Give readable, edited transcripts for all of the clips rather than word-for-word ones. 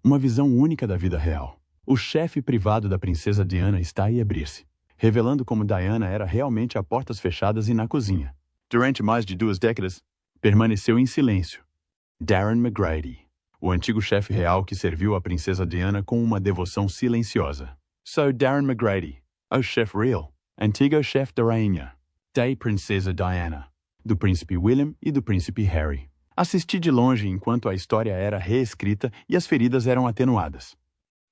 Uma visão única da vida real. O chefe privado da princesa Diana está a abrir-se, revelando como Diana era realmente a portas fechadas e na cozinha. Durante mais de 2 décadas, permaneceu em silêncio. Darren McGrady, o antigo chefe real que serviu a princesa Diana com uma devoção silenciosa. Sou Darren McGrady, o chefe real, antigo chefe da rainha, da princesa Diana, do príncipe William e do príncipe Harry. Assisti de longe enquanto a história era reescrita e as feridas eram atenuadas.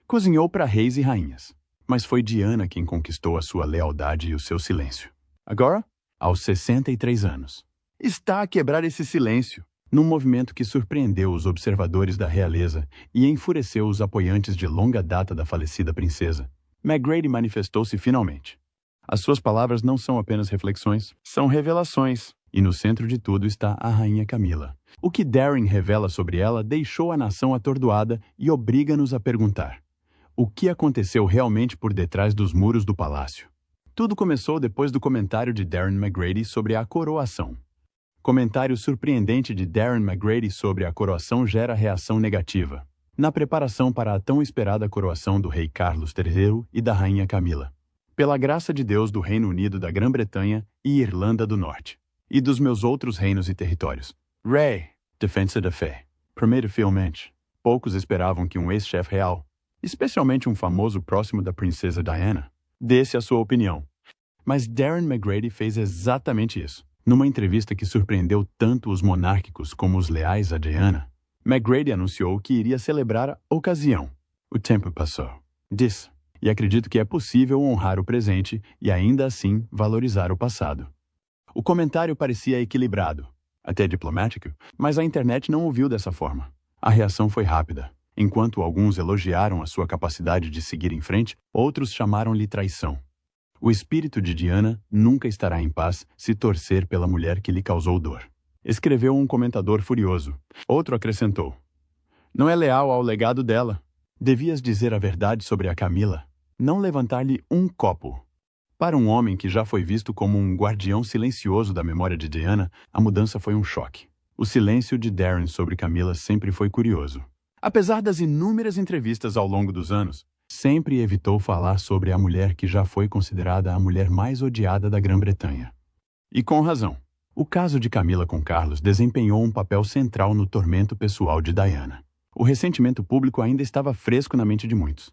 Cozinhou para reis e rainhas, mas foi Diana quem conquistou a sua lealdade e o seu silêncio. Agora, aos 63 anos, está a quebrar esse silêncio, num movimento que surpreendeu os observadores da realeza e enfureceu os apoiantes de longa data da falecida princesa. McGrady manifestou-se finalmente. As suas palavras não são apenas reflexões, são revelações, e no centro de tudo está a rainha Camila. O que Darren revela sobre ela deixou a nação atordoada e obriga-nos a perguntar: o que aconteceu realmente por detrás dos muros do palácio? Tudo começou depois do comentário de Darren McGrady sobre a coroação. Comentário surpreendente de Darren McGrady sobre a coroação gera reação negativa, na preparação para a tão esperada coroação do rei Carlos III e da rainha Camila. Pela graça de Deus do Reino Unido da Grã-Bretanha e Irlanda do Norte, e dos meus outros reinos e territórios. Rei, defensa da fé. Primeiro, fielmente, poucos esperavam que um ex-chefe real, especialmente um famoso próximo da princesa Diana, desse a sua opinião. Mas Darren McGrady fez exatamente isso. Numa entrevista que surpreendeu tanto os monárquicos como os leais a Diana, McGrady anunciou que iria celebrar a ocasião. O tempo passou, disse, e acredito que é possível honrar o presente e ainda assim valorizar o passado. O comentário parecia equilibrado, até diplomático, mas a internet não o viu dessa forma. A reação foi rápida. Enquanto alguns elogiaram a sua capacidade de seguir em frente, outros chamaram-lhe traição. O espírito de Diana nunca estará em paz se torcer pela mulher que lhe causou dor. Escreveu um comentador furioso. Outro acrescentou: não é leal ao legado dela. Devias dizer a verdade sobre a Camila. Não levantar-lhe um copo. Para um homem que já foi visto como um guardião silencioso da memória de Diana, a mudança foi um choque. O silêncio de Darren sobre Camila sempre foi curioso. Apesar das inúmeras entrevistas ao longo dos anos, sempre evitou falar sobre a mulher que já foi considerada a mulher mais odiada da Grã-Bretanha. E com razão. O caso de Camila com Carlos desempenhou um papel central no tormento pessoal de Diana. O ressentimento público ainda estava fresco na mente de muitos.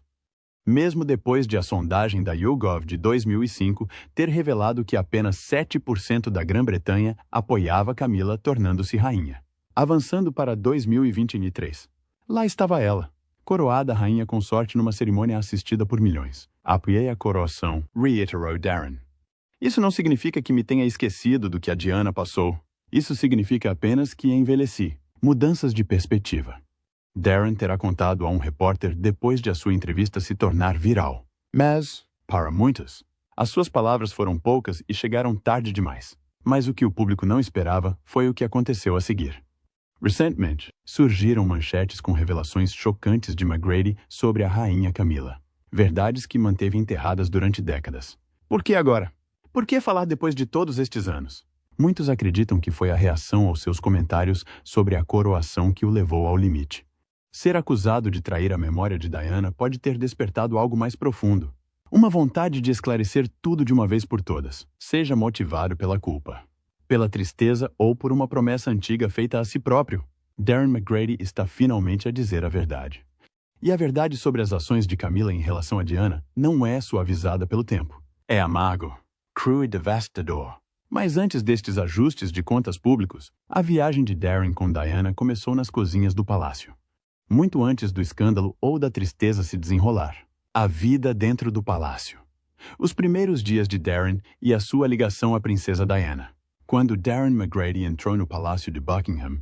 Mesmo depois de a sondagem da YouGov de 2005 ter revelado que apenas 7% da Grã-Bretanha apoiava Camila tornando-se rainha. Avançando para 2023. Lá estava ela, coroada rainha consorte numa cerimônia assistida por milhões. Apoiei a coroação, reiterou Darren. Isso não significa que me tenha esquecido do que a Diana passou. Isso significa apenas que envelheci. Mudanças de perspectiva. Darren terá contado a um repórter depois de a sua entrevista se tornar viral. Mas, para muitos, as suas palavras foram poucas e chegaram tarde demais. Mas o que o público não esperava foi o que aconteceu a seguir. Recentemente, surgiram manchetes com revelações chocantes de McGrady sobre a rainha Camila. Verdades que manteve enterradas durante décadas. Por que agora? Por que falar depois de todos estes anos? Muitos acreditam que foi a reação aos seus comentários sobre a coroação que o levou ao limite. Ser acusado de trair a memória de Diana pode ter despertado algo mais profundo. Uma vontade de esclarecer tudo de uma vez por todas, seja motivado pela culpa, pela tristeza ou por uma promessa antiga feita a si próprio. Darren McGrady está finalmente a dizer a verdade. E a verdade sobre as ações de Camila em relação a Diana não é suavizada pelo tempo. É amargo, cru e devastador. Mas antes destes ajustes de contas públicos, a viagem de Darren com Diana começou nas cozinhas do palácio. Muito antes do escândalo ou da tristeza se desenrolar. A vida dentro do palácio. Os primeiros dias de Darren e a sua ligação à princesa Diana. Quando Darren McGrady entrou no Palácio de Buckingham,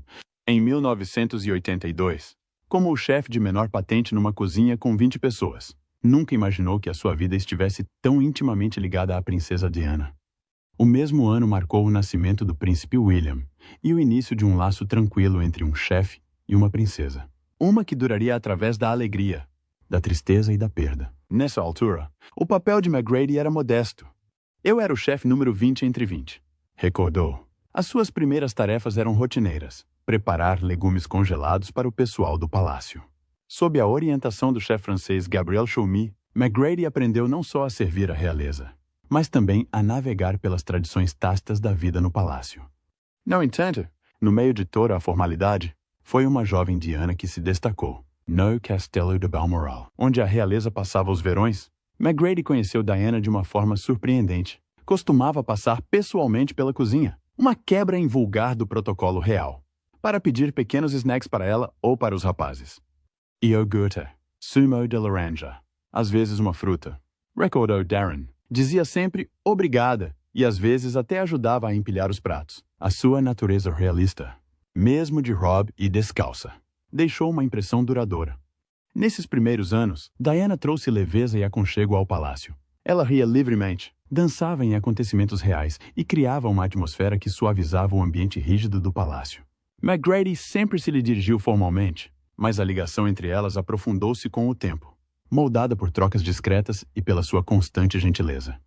em 1982, como o chefe de menor patente numa cozinha com 20 pessoas, nunca imaginou que a sua vida estivesse tão intimamente ligada à princesa Diana. O mesmo ano marcou o nascimento do príncipe William e o início de um laço tranquilo entre um chefe e uma princesa. Uma que duraria através da alegria, da tristeza e da perda. Nessa altura, o papel de McGrady era modesto. Eu era o chefe número 20 entre 20. Recordou. As suas primeiras tarefas eram rotineiras. Preparar legumes congelados para o pessoal do palácio. Sob a orientação do chefe francês Gabriel Chaumy, McGrady aprendeu não só a servir a realeza, mas também a navegar pelas tradições tácitas da vida no palácio. No entanto, no meio de toda a formalidade, foi uma jovem Diana que se destacou. No Castelo de Balmoral, onde a realeza passava os verões, McGrady conheceu Diana de uma forma surpreendente. Costumava passar pessoalmente pela cozinha, uma quebra invulgar do protocolo real, para pedir pequenos snacks para ela ou para os rapazes. Iogurte, sumo de laranja, às vezes uma fruta. Recordou Darren. Dizia sempre obrigada e às vezes até ajudava a empilhar os pratos. A sua natureza realista, mesmo de Rob e descalça, deixou uma impressão duradoura. Nesses primeiros anos, Diana trouxe leveza e aconchego ao palácio. Ela ria livremente, dançava em acontecimentos reais e criava uma atmosfera que suavizava o ambiente rígido do palácio. McGrady sempre se lhe dirigiu formalmente, mas a ligação entre elas aprofundou-se com o tempo, moldada por trocas discretas e pela sua constante gentileza.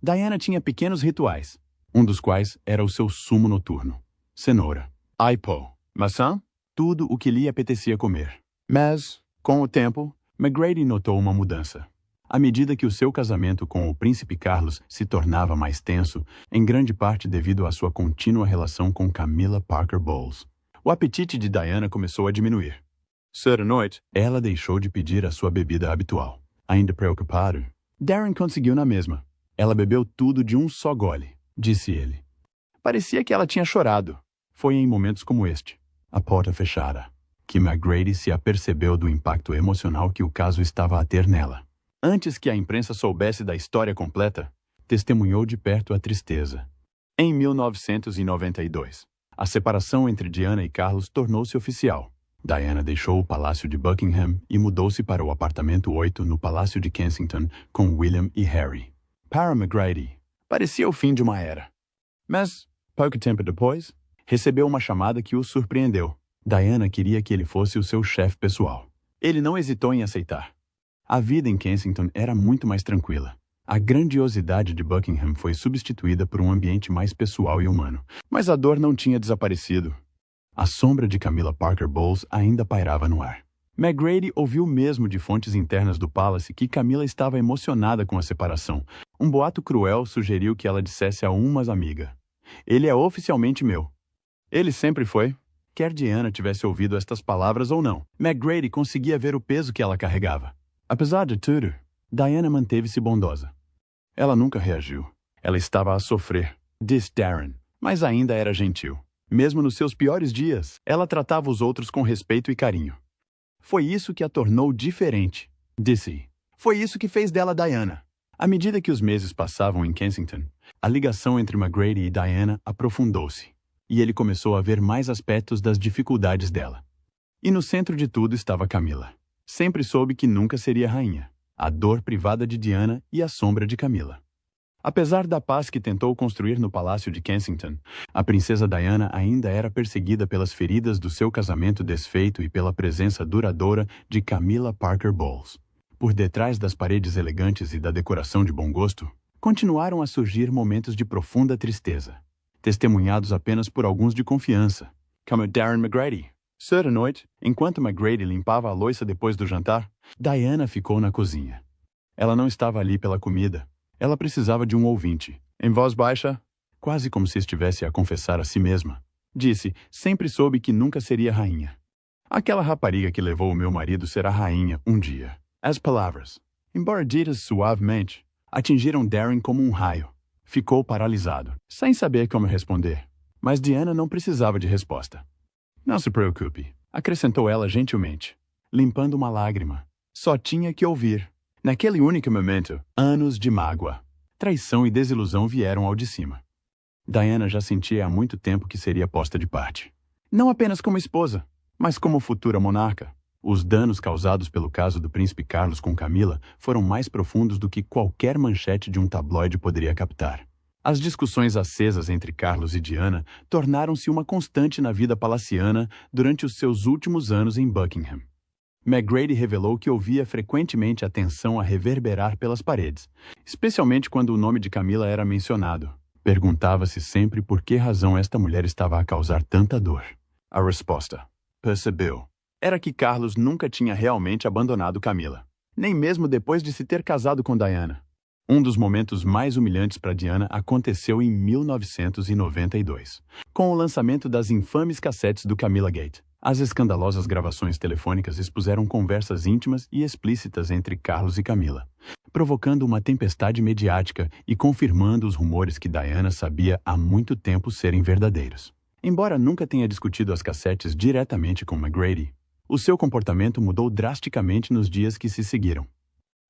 Diana tinha pequenos rituais, um dos quais era o seu sumo noturno. Cenoura, aipo, maçã, tudo o que lhe apetecia comer. Mas, com o tempo, McGrady notou uma mudança. À medida que o seu casamento com o príncipe Carlos se tornava mais tenso, em grande parte devido à sua contínua relação com Camilla Parker Bowles, o apetite de Diana começou a diminuir. Certa noite, ela deixou de pedir a sua bebida habitual. Ainda preocupado, Darren conseguiu na mesma. Ela bebeu tudo de um só gole, disse ele. Parecia que ela tinha chorado. Foi em momentos como este, a porta fechada, que McGrady se apercebeu do impacto emocional que o caso estava a ter nela. Antes que a imprensa soubesse da história completa, testemunhou de perto a tristeza. Em 1992, a separação entre Diana e Carlos tornou-se oficial. Diana deixou o Palácio de Buckingham e mudou-se para o apartamento 8 no Palácio de Kensington com William e Harry. Para McGrady, parecia o fim de uma era. Mas, pouco tempo depois, recebeu uma chamada que o surpreendeu. Diana queria que ele fosse o seu chefe pessoal. Ele não hesitou em aceitar. A vida em Kensington era muito mais tranquila. A grandiosidade de Buckingham foi substituída por um ambiente mais pessoal e humano. Mas a dor não tinha desaparecido. A sombra de Camilla Parker Bowles ainda pairava no ar. McGrady ouviu mesmo de fontes internas do Palace que Camilla estava emocionada com a separação. Um boato cruel sugeriu que ela dissesse a uma amiga: "Ele é oficialmente meu." Ele sempre foi. Quer Diana tivesse ouvido estas palavras ou não, McGrady conseguia ver o peso que ela carregava. Apesar de tudo, Diana manteve-se bondosa. Ela nunca reagiu. Ela estava a sofrer, disse Darren, mas ainda era gentil. Mesmo nos seus piores dias, ela tratava os outros com respeito e carinho. Foi isso que a tornou diferente, disse. Foi isso que fez dela Diana. À medida que os meses passavam em Kensington, a ligação entre McGrady e Diana aprofundou-se, e ele começou a ver mais aspectos das dificuldades dela. E no centro de tudo estava Camilla. Sempre soube que nunca seria rainha, a dor privada de Diana e a sombra de Camilla. Apesar da paz que tentou construir no Palácio de Kensington, a princesa Diana ainda era perseguida pelas feridas do seu casamento desfeito e pela presença duradoura de Camilla Parker Bowles. Por detrás das paredes elegantes e da decoração de bom gosto, continuaram a surgir momentos de profunda tristeza, testemunhados apenas por alguns de confiança, como Darren McGrady. Certa noite, enquanto McGrady limpava a louça depois do jantar, Diana ficou na cozinha. Ela não estava ali pela comida. Ela precisava de um ouvinte. Em voz baixa, quase como se estivesse a confessar a si mesma, disse: "Sempre soube que nunca seria rainha. Aquela rapariga que levou o meu marido será rainha um dia." As palavras, embora ditas suavemente, atingiram Darren como um raio. Ficou paralisado, sem saber como responder. Mas Diana não precisava de resposta. "Não se preocupe", acrescentou ela gentilmente, limpando uma lágrima. Só tinha que ouvir. Naquele único momento, anos de mágoa, traição e desilusão vieram ao de cima. Diana já sentia há muito tempo que seria posta de parte. Não apenas como esposa, mas como futura monarca. Os danos causados pelo caso do príncipe Carlos com Camilla foram mais profundos do que qualquer manchete de um tabloide poderia captar. As discussões acesas entre Carlos e Diana tornaram-se uma constante na vida palaciana durante os seus últimos anos em Buckingham. McGrady revelou que ouvia frequentemente a tensão a reverberar pelas paredes, especialmente quando o nome de Camilla era mencionado. Perguntava-se sempre por que razão esta mulher estava a causar tanta dor. A resposta: percebeu. era que Carlos nunca tinha realmente abandonado Camila, nem mesmo depois de se ter casado com Diana. Um dos momentos mais humilhantes para Diana aconteceu em 1992, com o lançamento das infames cassetes do Camila Gate. As escandalosas gravações telefônicas expuseram conversas íntimas e explícitas entre Carlos e Camila, provocando uma tempestade mediática e confirmando os rumores que Diana sabia há muito tempo serem verdadeiros. Embora nunca tenha discutido as cassetes diretamente com McGrady, o seu comportamento mudou drasticamente nos dias que se seguiram.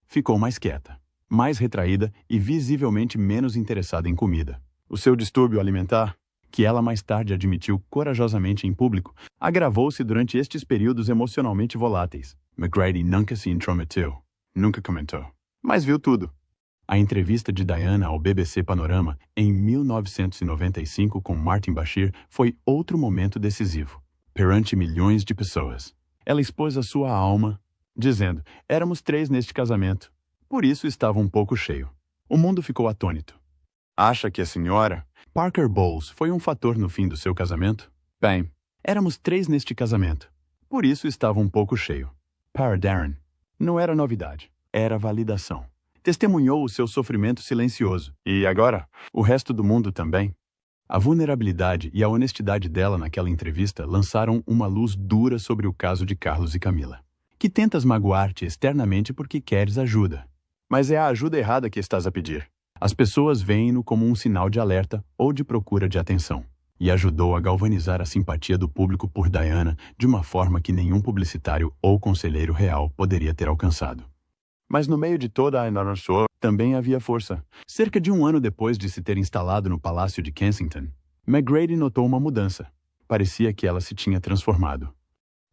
Ficou mais quieta, mais retraída e visivelmente menos interessada em comida. O seu distúrbio alimentar, que ela mais tarde admitiu corajosamente em público, agravou-se durante estes períodos emocionalmente voláteis. McGrady nunca se intrometeu, nunca comentou, mas viu tudo. A entrevista de Diana ao BBC Panorama, em 1995 com Martin Bashir, foi outro momento decisivo. Perante milhões de pessoas, ela expôs a sua alma, dizendo: éramos 3 neste casamento, por isso estava um pouco cheio. O mundo ficou atônito. Acha que a senhora Parker Bowles foi um fator no fim do seu casamento? Bem, éramos 3 neste casamento, por isso estava um pouco cheio. Para Darren, não era novidade, era validação. Testemunhou o seu sofrimento silencioso. E agora, o resto do mundo também. A vulnerabilidade e a honestidade dela naquela entrevista lançaram uma luz dura sobre o caso de Carlos e Camila. Que tentas magoar-te externamente porque queres ajuda. Mas é a ajuda errada que estás a pedir. As pessoas veem-no como um sinal de alerta ou de procura de atenção. E ajudou a galvanizar a simpatia do público por Diana de uma forma que nenhum publicitário ou conselheiro real poderia ter alcançado. Mas no meio de toda a enormidade também havia força. Cerca de 1 ano depois de se ter instalado no Palácio de Kensington, McGrady notou uma mudança. Parecia que ela se tinha transformado.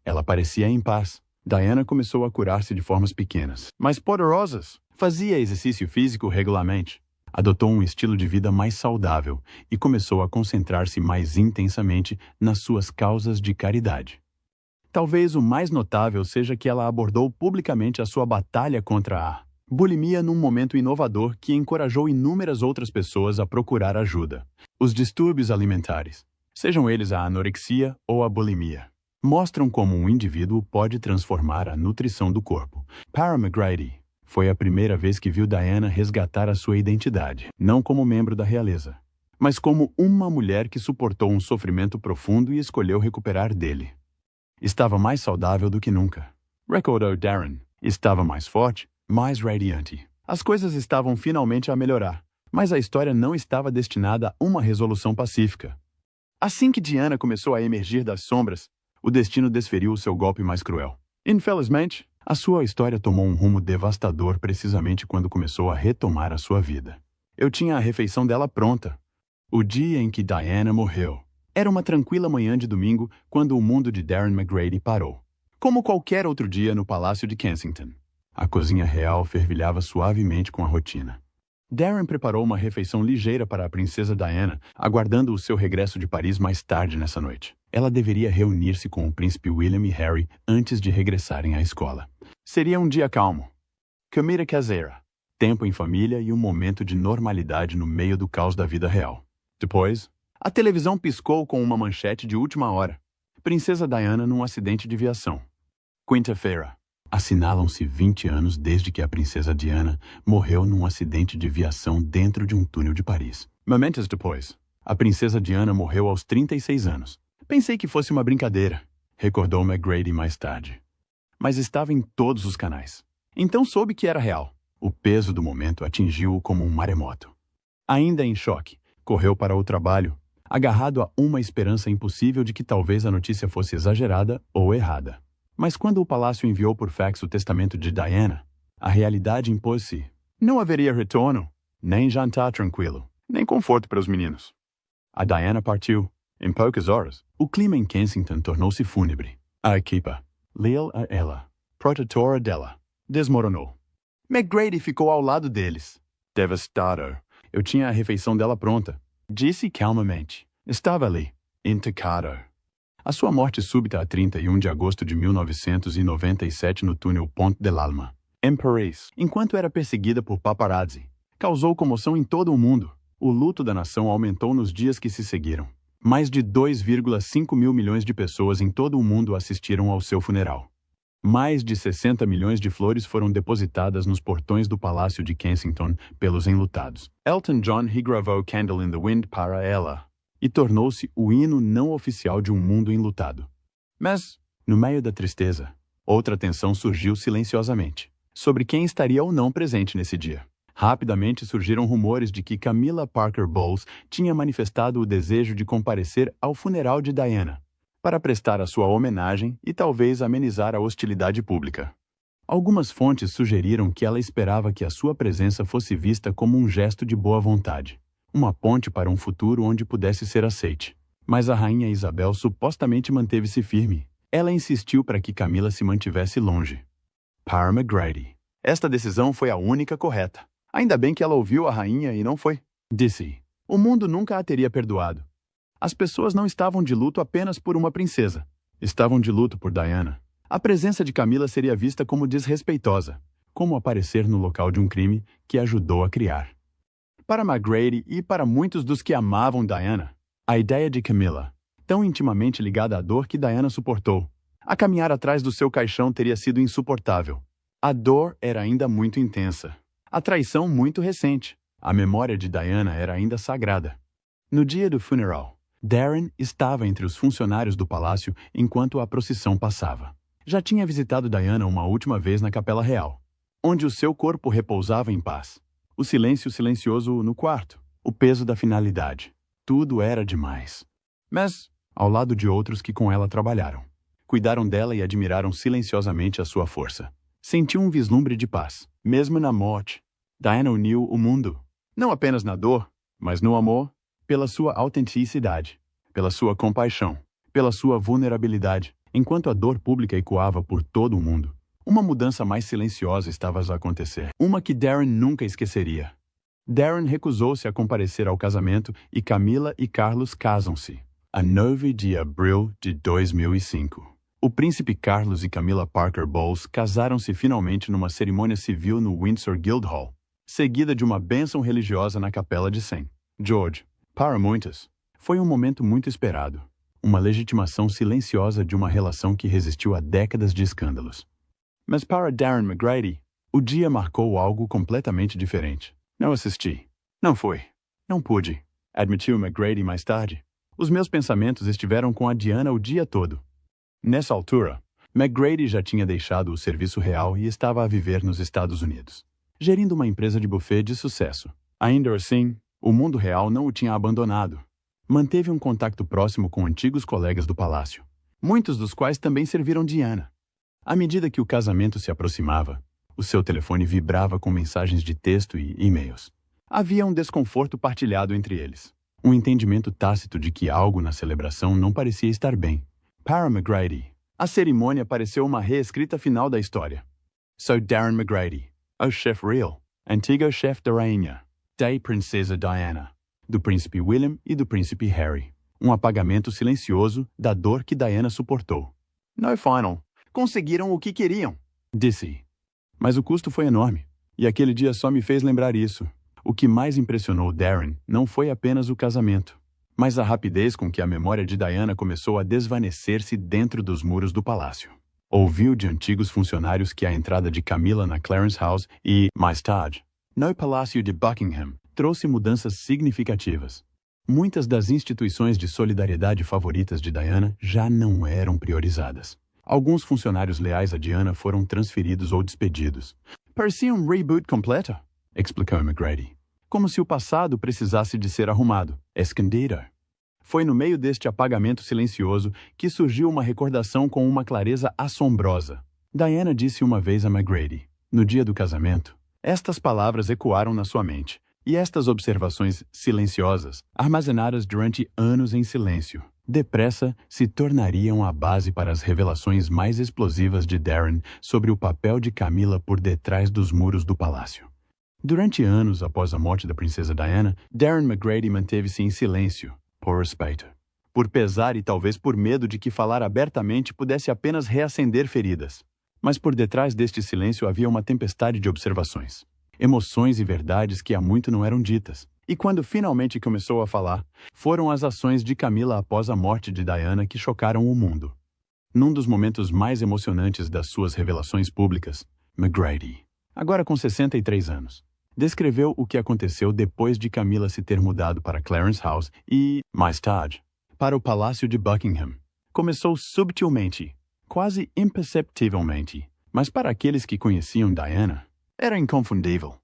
Ela parecia em paz. Diana começou a curar-se de formas pequenas, mas poderosas. Fazia exercício físico regularmente. Adotou um estilo de vida mais saudável e começou a concentrar-se mais intensamente nas suas causas de caridade. Talvez o mais notável seja que ela abordou publicamente a sua batalha contra a bulimia num momento inovador que encorajou inúmeras outras pessoas a procurar ajuda. Os distúrbios alimentares, sejam eles a anorexia ou a bulimia, mostram como um indivíduo pode transformar a nutrição do corpo. Para McGrady, foi a primeira vez que viu Diana resgatar a sua identidade, não como membro da realeza, mas como uma mulher que suportou um sofrimento profundo e escolheu recuperar dele. Estava mais saudável do que nunca. Recordou Darren. Estava mais forte, mais radiante. As coisas estavam finalmente a melhorar, mas a história não estava destinada a uma resolução pacífica. Assim que Diana começou a emergir das sombras, o destino desferiu o seu golpe mais cruel. Infelizmente, a sua história tomou um rumo devastador precisamente quando começou a retomar a sua vida. Eu tinha a refeição dela pronta. O dia em que Diana morreu. Era uma tranquila manhã de domingo quando o mundo de Darren McGrady parou. Como qualquer outro dia no Palácio de Kensington, a cozinha real fervilhava suavemente com a rotina. Darren preparou uma refeição ligeira para a princesa Diana, aguardando o seu regresso de Paris mais tarde nessa noite. Ela deveria reunir-se com o príncipe William e Harry antes de regressarem à escola. Seria um dia calmo. Comida caseira, tempo em família e um momento de normalidade no meio do caos da vida real. Depois, a televisão piscou com uma manchete de última hora. Princesa Diana num acidente de viação. Quinta-feira. Assinalam-se 20 anos desde que a princesa Diana morreu num acidente de viação dentro de um túnel de Paris. Momentos depois, a princesa Diana morreu aos 36 anos. Pensei que fosse uma brincadeira, recordou McGrady mais tarde. Mas estava em todos os canais. Então soube que era real. O peso do momento atingiu-o como um maremoto. Ainda em choque, correu para o trabalho, agarrado a uma esperança impossível de que talvez a notícia fosse exagerada ou errada. Mas quando o palácio enviou por fax o testamento de Diana, a realidade impôs-se. Não haveria retorno, nem jantar tranquilo, nem conforto para os meninos. A Diana partiu. Em poucas horas, o clima em Kensington tornou-se fúnebre. A equipa, leal a ela, protetora dela, desmoronou. McGrady ficou ao lado deles. Devastado. Eu tinha a refeição dela pronta. Disse calmamente. Estava ali, intacado. A sua morte súbita a 31 de agosto de 1997 no túnel Pont de l'Alma, em Paris, enquanto era perseguida por paparazzi, causou comoção em todo o mundo. O luto da nação aumentou nos dias que se seguiram. Mais de 2,5 mil milhões de pessoas em todo o mundo assistiram ao seu funeral. Mais de 60 milhões de flores foram depositadas nos portões do Palácio de Kensington pelos enlutados. Elton John regravou Candle in the Wind para ela e tornou-se o hino não oficial de um mundo enlutado. Mas, no meio da tristeza, outra tensão surgiu silenciosamente sobre quem estaria ou não presente nesse dia. Rapidamente surgiram rumores de que Camilla Parker Bowles tinha manifestado o desejo de comparecer ao funeral de Diana, para prestar a sua homenagem e talvez amenizar a hostilidade pública. Algumas fontes sugeriram que ela esperava que a sua presença fosse vista como um gesto de boa vontade, uma ponte para um futuro onde pudesse ser aceite. Mas a rainha Isabel supostamente manteve-se firme. Ela insistiu para que Camilla se mantivesse longe. Para McGrady, esta decisão foi a única correta. Ainda bem que ela ouviu a rainha e não foi, disse. O mundo nunca a teria perdoado. As pessoas não estavam de luto apenas por uma princesa. Estavam de luto por Diana. A presença de Camilla seria vista como desrespeitosa, como aparecer no local de um crime que ajudou a criar. Para McGrady e para muitos dos que amavam Diana, a ideia de Camilla, tão intimamente ligada à dor que Diana suportou, a caminhar atrás do seu caixão teria sido insuportável. A dor era ainda muito intensa. A traição muito recente. A memória de Diana era ainda sagrada. No dia do funeral, Darren estava entre os funcionários do palácio enquanto a procissão passava. Já tinha visitado Diana uma última vez na Capela Real, onde o seu corpo repousava em paz. O silêncio silencioso no quarto, o peso da finalidade. Tudo era demais. Mas, ao lado de outros que com ela trabalharam, cuidaram dela e admiraram silenciosamente a sua força. Sentiu um vislumbre de paz, mesmo na morte. Diana uniu o mundo, não apenas na dor, mas no amor, pela sua autenticidade, pela sua compaixão, pela sua vulnerabilidade. Enquanto a dor pública ecoava por todo o mundo, uma mudança mais silenciosa estava a acontecer, uma que Darren nunca esqueceria. Darren recusou-se a comparecer ao casamento e Camilla e Carlos casam-se, a 9 de abril de 2005. O príncipe Carlos e Camilla Parker Bowles casaram-se finalmente numa cerimônia civil no Windsor Guildhall, seguida de uma bênção religiosa na Capela de St. George. Para muitos, foi um momento muito esperado, uma legitimação silenciosa de uma relação que resistiu a décadas de escândalos. Mas para Darren McGrady, o dia marcou algo completamente diferente. Não assisti. Não fui. Não pude, admitiu McGrady mais tarde. Os meus pensamentos estiveram com a Diana o dia todo. Nessa altura, McGrady já tinha deixado o serviço real e estava a viver nos Estados Unidos, gerindo uma empresa de buffet de sucesso. Ainda assim, o mundo real não o tinha abandonado. Manteve um contato próximo com antigos colegas do palácio, muitos dos quais também serviram Diana. À medida que o casamento se aproximava, o seu telefone vibrava com mensagens de texto e e-mails. Havia um desconforto partilhado entre eles, um entendimento tácito de que algo na celebração não parecia estar bem. Para McGrady, a cerimônia pareceu uma reescrita final da história. Sou Darren McGrady, o chefe real, antigo chefe da rainha, da princesa Diana, do príncipe William e do príncipe Harry. Um apagamento silencioso da dor que Diana suportou. No final, conseguiram o que queriam, disse. Mas o custo foi enorme, e aquele dia só me fez lembrar isso. O que mais impressionou Darren não foi apenas o casamento, mas a rapidez com que a memória de Diana começou a desvanecer-se dentro dos muros do palácio. Ouviu de antigos funcionários que a entrada de Camilla na Clarence House e, mais tarde, no Palácio de Buckingham, trouxe mudanças significativas. Muitas das instituições de solidariedade favoritas de Diana já não eram priorizadas. Alguns funcionários leais a Diana foram transferidos ou despedidos. Parecia um reboot completo, explicou McGrady. Como se o passado precisasse de ser arrumado, escondido. Foi no meio deste apagamento silencioso que surgiu uma recordação com uma clareza assombrosa. Diana disse uma vez a McGrady, no dia do casamento. Estas palavras ecoaram na sua mente, e estas observações silenciosas, armazenadas durante anos em silêncio, depressa se tornariam a base para as revelações mais explosivas de Darren sobre o papel de Camilla por detrás dos muros do palácio. Durante anos após a morte da princesa Diana, Darren McGrady manteve-se em silêncio, por respeito, por pesar e talvez por medo de que falar abertamente pudesse apenas reacender feridas. Mas por detrás deste silêncio havia uma tempestade de observações, emoções e verdades que há muito não eram ditas, E quando finalmente começou a falar, foram as ações de Camila após a morte de Diana que chocaram o mundo. Num dos momentos mais emocionantes das suas revelações públicas, McGrady, agora com 63 anos, descreveu o que aconteceu depois de Camila se ter mudado para Clarence House e, mais tarde, para o Palácio de Buckingham. Começou subtilmente, quase imperceptivelmente, mas para aqueles que conheciam Diana, era inconfundível.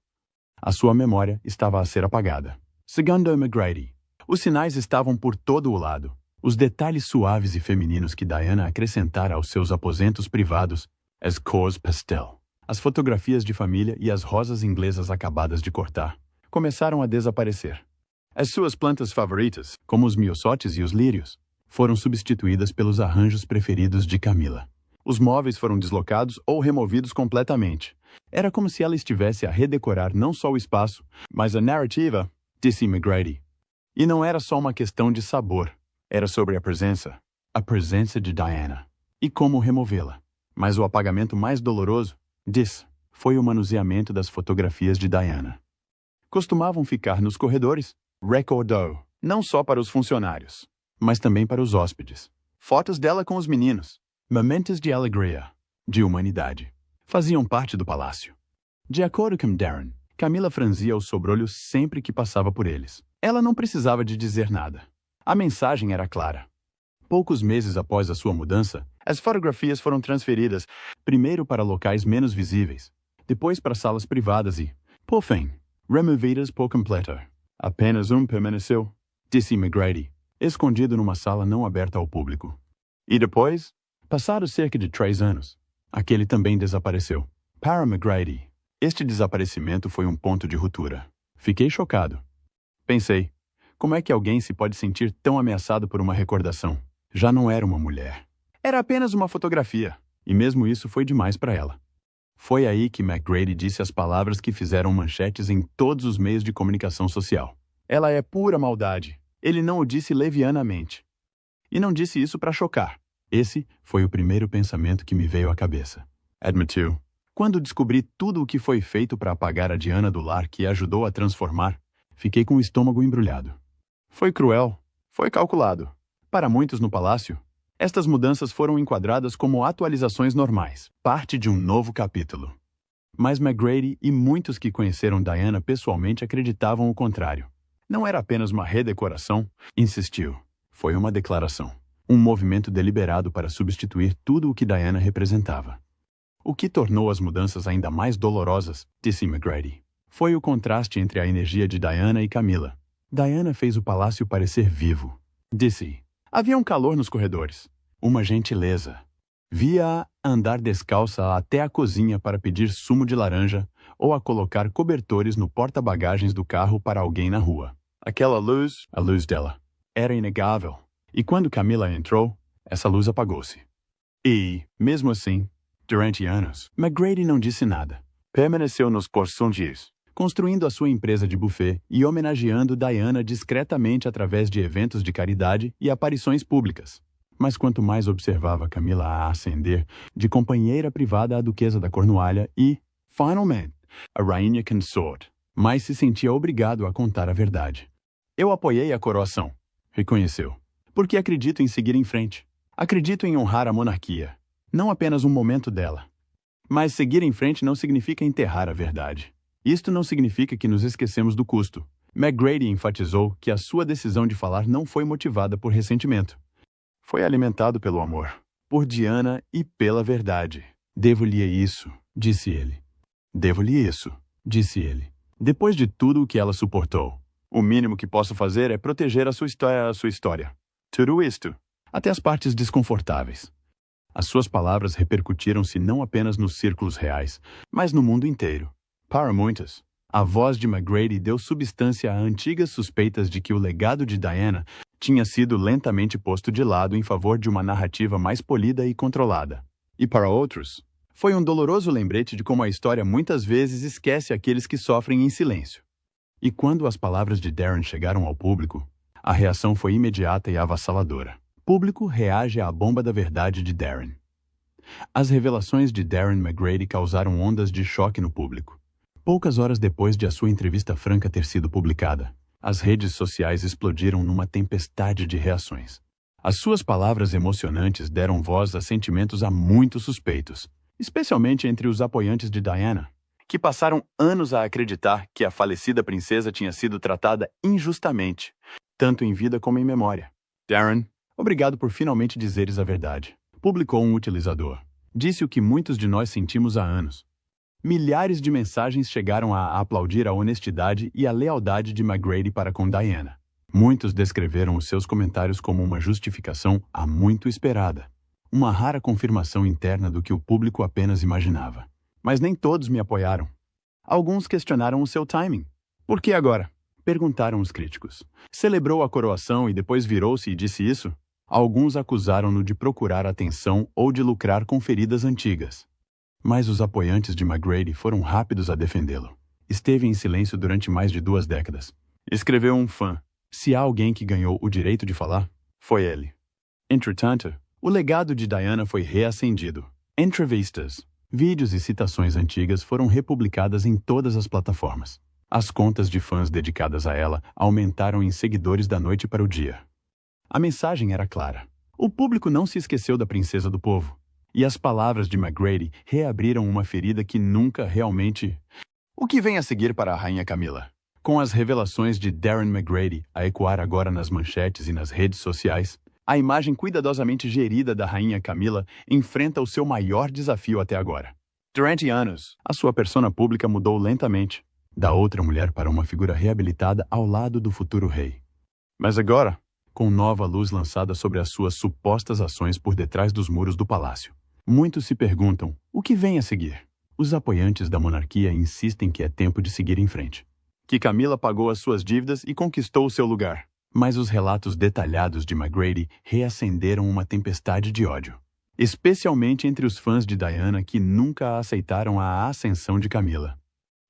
A sua memória estava a ser apagada. Segundo McGrady, os sinais estavam por todo o lado. Os detalhes suaves e femininos que Diana acrescentara aos seus aposentos privados, as cores pastel, as fotografias de família e as rosas inglesas acabadas de cortar, começaram a desaparecer. As suas plantas favoritas, como os miosotes e os lírios, foram substituídas pelos arranjos preferidos de Camila. Os móveis foram deslocados ou removidos completamente. Era como se ela estivesse a redecorar não só o espaço, mas a narrativa, disse McGrady. E não era só uma questão de sabor. Era sobre a presença de Diana, e como removê-la. Mas o apagamento mais doloroso, disse, foi o manuseamento das fotografias de Diana. Costumavam ficar nos corredores, recordou, não só para os funcionários, mas também para os hóspedes. Fotos dela com os meninos, momentos de alegria, de humanidade, faziam parte do palácio. De acordo com Darren, Camila franzia os sobrolhos sempre que passava por eles. Ela não precisava de dizer nada. A mensagem era clara. Poucos meses após a sua mudança, as fotografias foram transferidas, primeiro para locais menos visíveis, depois para salas privadas e, por fim, removidas por completo. Apenas um permaneceu, disse McGrady, escondido numa sala não aberta ao público. E depois, passados cerca de 3 anos, aquele também desapareceu. Para McGrady, este desaparecimento foi um ponto de ruptura. Fiquei chocado. Pensei, como é que alguém se pode sentir tão ameaçado por uma recordação? Já não era uma mulher. Era apenas uma fotografia, e mesmo isso foi demais para ela. Foi aí que McGrady disse as palavras que fizeram manchetes em todos os meios de comunicação social. Ela é pura maldade. Ele não o disse levianamente. E não disse isso para chocar. Esse foi o primeiro pensamento que me veio à cabeça. Admitiu. Quando descobri tudo o que foi feito para apagar a Diana do lar que ajudou a transformar, fiquei com o estômago embrulhado. Foi cruel, foi calculado. Para muitos no palácio, estas mudanças foram enquadradas como atualizações normais, parte de um novo capítulo. Mas McGrady e muitos que conheceram Diana pessoalmente acreditavam o contrário. Não era apenas uma redecoração, insistiu. Foi uma declaração. Um movimento deliberado para substituir tudo o que Diana representava. O que tornou as mudanças ainda mais dolorosas, disse McGrady, foi o contraste entre a energia de Diana e Camila. Diana fez o palácio parecer vivo. Disse. Havia um calor nos corredores. Uma gentileza. Via-a andar descalça até a cozinha para pedir sumo de laranja ou a colocar cobertores no porta-bagagens do carro para alguém na rua. Aquela luz, a luz dela, era inegável. E quando Camila entrou, essa luz apagou-se. E, mesmo assim, durante anos, McGrady não disse nada. Permaneceu nos porções, construindo a sua empresa de buffet e homenageando Diana discretamente através de eventos de caridade e aparições públicas. Mas quanto mais observava Camila a ascender, de companheira privada à duquesa da Cornualha e, finalmente, a rainha consort, mais se sentia obrigado a contar a verdade. Eu apoiei a coroação, reconheceu, porque acredito em seguir em frente. Acredito em honrar a monarquia, não apenas um momento dela. Mas seguir em frente não significa enterrar a verdade. Isto não significa que nos esquecemos do custo. McGrady enfatizou que a sua decisão de falar não foi motivada por ressentimento. Foi alimentado pelo amor, por Diana e pela verdade. Devo-lhe isso, disse ele. Devo-lhe isso, disse ele. Depois de tudo o que ela suportou, o mínimo que posso fazer é proteger a sua história. Tudo isto, até as partes desconfortáveis. As suas palavras repercutiram-se não apenas nos círculos reais, mas no mundo inteiro. Para muitos, a voz de McGrady deu substância a antigas suspeitas de que o legado de Diana tinha sido lentamente posto de lado em favor de uma narrativa mais polida e controlada. E para outros, foi um doloroso lembrete de como a história muitas vezes esquece aqueles que sofrem em silêncio. E quando as palavras de Darren chegaram ao público, a reação foi imediata e avassaladora. O público reage à bomba da verdade de Darren. As revelações de Darren McGrady causaram ondas de choque no público. Poucas horas depois de a sua entrevista franca ter sido publicada, As redes sociais explodiram numa tempestade de reações. As suas palavras emocionantes deram voz a sentimentos há muito suspeitos, especialmente entre os apoiantes de Diana, que passaram anos a acreditar que a falecida princesa tinha sido tratada injustamente, tanto em vida como em memória. Darren, obrigado por finalmente dizeres a verdade, publicou um utilizador. Disse o que muitos de nós sentimos há anos. Milhares de mensagens chegaram a aplaudir a honestidade e a lealdade de McGrady para com Diana. Muitos descreveram os seus comentários como uma justificação há muito esperada, uma rara confirmação interna do que o público apenas imaginava. Mas nem todos me apoiaram. Alguns questionaram o seu timing. Por que agora? Perguntaram os críticos. Celebrou a coroação e depois virou-se e disse isso? Alguns acusaram-no de procurar atenção ou de lucrar com feridas antigas. Mas os apoiantes de McGrady foram rápidos a defendê-lo. Esteve em silêncio durante mais de 2 décadas. Escreveu um fã. Se há alguém que ganhou o direito de falar, foi ele. Entretanto, o legado de Diana foi reacendido. Entrevistas, vídeos e citações antigas foram republicadas em todas as plataformas. As contas de fãs dedicadas a ela aumentaram em seguidores da noite para o dia. A mensagem era clara. O público não se esqueceu da princesa do povo. E as palavras de McGrady reabriram uma ferida que nunca realmente... O que vem a seguir para a Rainha Camila? Com as revelações de Darren McGrady a ecoar agora nas manchetes e nas redes sociais, a imagem cuidadosamente gerida da Rainha Camila enfrenta o seu maior desafio até agora. Durante anos, a sua persona pública mudou lentamente, da outra mulher para uma figura reabilitada ao lado do futuro rei. Mas agora, com nova luz lançada sobre as suas supostas ações por detrás dos muros do palácio, muitos se perguntam o que vem a seguir. Os apoiantes da monarquia insistem que é tempo de seguir em frente, que Camila pagou as suas dívidas e conquistou o seu lugar. Mas os relatos detalhados de McGrady reacenderam uma tempestade de ódio, especialmente entre os fãs de Diana que nunca aceitaram a ascensão de Camila.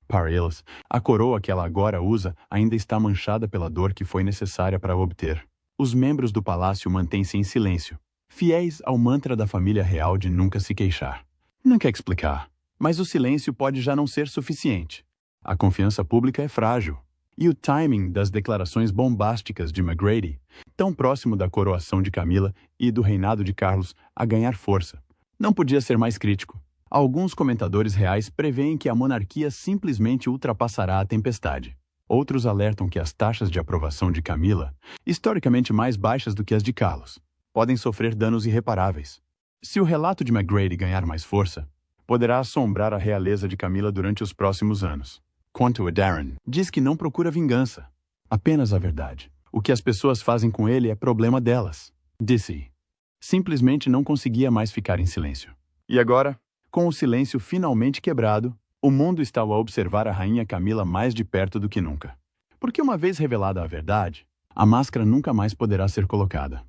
Para eles, a coroa que ela agora usa ainda está manchada pela dor que foi necessária para obter. Os membros do palácio mantêm-se em silêncio, fiéis ao mantra da família real de nunca se queixar. Não quer explicar, mas o silêncio pode já não ser suficiente. A confiança pública é frágil, e o timing das declarações bombásticas de McGrady, tão próximo da coroação de Camila e do reinado de Carlos a ganhar força, não podia ser mais crítico. Alguns comentadores reais preveem que a monarquia simplesmente ultrapassará a tempestade. Outros alertam que as taxas de aprovação de Camila, historicamente mais baixas do que as de Carlos, podem sofrer danos irreparáveis. Se o relato de McGrady ganhar mais força, poderá assombrar a realeza de Camila durante os próximos anos. Quanto a Darren, diz que não procura vingança, apenas a verdade. O que as pessoas fazem com ele é problema delas, disse. Simplesmente não conseguia mais ficar em silêncio. E agora, com o silêncio finalmente quebrado, o mundo está a observar a Rainha Camila mais de perto do que nunca. Porque uma vez revelada a verdade, a máscara nunca mais poderá ser colocada.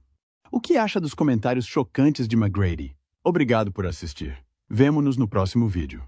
O que acha dos comentários chocantes de McGrady? Obrigado por assistir. Vemo-nos no próximo vídeo.